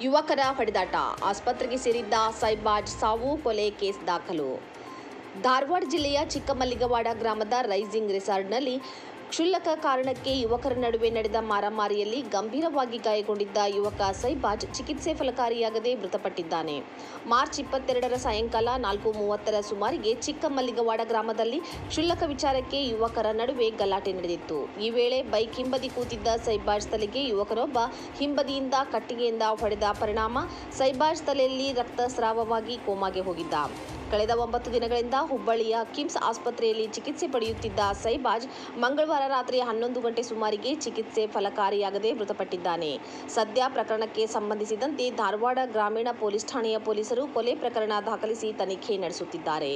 ಯುವಕರ ಹೊಡೆದಾಟ, ಆಸ್ಪತ್ರೆಗೆ ಸೇರಿದ್ದ ಸೈಬಾಜ್ ಸಾವು, ಕೊಲೆ ಕೇಸ್ ದಾಖಲು. ಧಾರವಾಡ ಜಿಲ್ಲೆಯ ಚಿಕ್ಕಮಲ್ಲಿಗವಾಡ ಗ್ರಾಮದ ರೈಸಿಂಗ್ ರೆಸಾರ್ಟ್ನಲ್ಲಿ ಕ್ಷುಲ್ಲಕ ಕಾರಣಕ್ಕೆ ಯುವಕರ ನಡುವೆ ನಡೆದ ಮಾರಾಮಾರಿಯಲ್ಲಿ ಗಂಭೀರವಾಗಿ ಗಾಯಗೊಂಡಿದ್ದ ಯುವಕ ಸೈಬಾಜ್ ಚಿಕಿತ್ಸೆ ಫಲಕಾರಿಯಾಗದೆ ಮೃತಪಟ್ಟಿದ್ದಾನೆ. ಮಾರ್ಚ್ 22ರ ಸಾಯಂಕಾಲ 4:30ರ ಸುಮಾರಿಗೆ ಚಿಕ್ಕಮಲ್ಲಿಗವಾಡ ಗ್ರಾಮದಲ್ಲಿ ಕ್ಷುಲ್ಲಕ ವಿಚಾರಕ್ಕೆ ಯುವಕರ ನಡುವೆ ಗಲಾಟೆ ನಡೆದಿತ್ತು. ಈ ವೇಳೆ ಬೈಕ್ ಹಿಂಬದಿ ಕೂತಿದ್ದ ಸೈಬಾಜ್ ತಲೆಗೆ ಯುವಕನೊಬ್ಬ ಹಿಂಬದಿಯಿಂದ ಕಟ್ಟಿಗೆಯಿಂದ ಹೊಡೆದ ಪರಿಣಾಮ ಸೈಬಾಜ್ ತಲೆಯಲ್ಲಿ ರಕ್ತಸ್ರಾವವಾಗಿ ಕೋಮಾಗೆ ಹೋಗಿದ್ದ. ಕಳೆದ 9 ದಿನಗಳಿಂದ ಹುಬ್ಬಳ್ಳಿಯ ಕಿಮ್ಸ್ ಆಸ್ಪತ್ರೆಯಲ್ಲಿ ಚಿಕಿತ್ಸೆ ಪಡೆಯುತ್ತಿದ್ದ ಸೈಬಾಜ್ ಮಂಗಳವಾರ ರಾತ್ರಿ 11 ಗಂಟೆ ಸುಮಾರಿಗೆ ಚಿಕಿತ್ಸೆ ಫಲಕಾರಿಯಾಗದೆ ಮೃತಪಟ್ಟಿದ್ದಾನೆ. ಸದ್ಯ ಪ್ರಕರಣಕ್ಕೆ ಸಂಬಂಧಿಸಿದಂತೆ ಧಾರವಾಡ ಗ್ರಾಮೀಣ ಪೊಲೀಸ್ ಠಾಣೆಯ ಪೊಲೀಸರು ಕೊಲೆ ಪ್ರಕರಣ ದಾಖಲಿಸಿ ತನಿಖೆ ನಡೆಸುತ್ತಿದ್ದಾರೆ.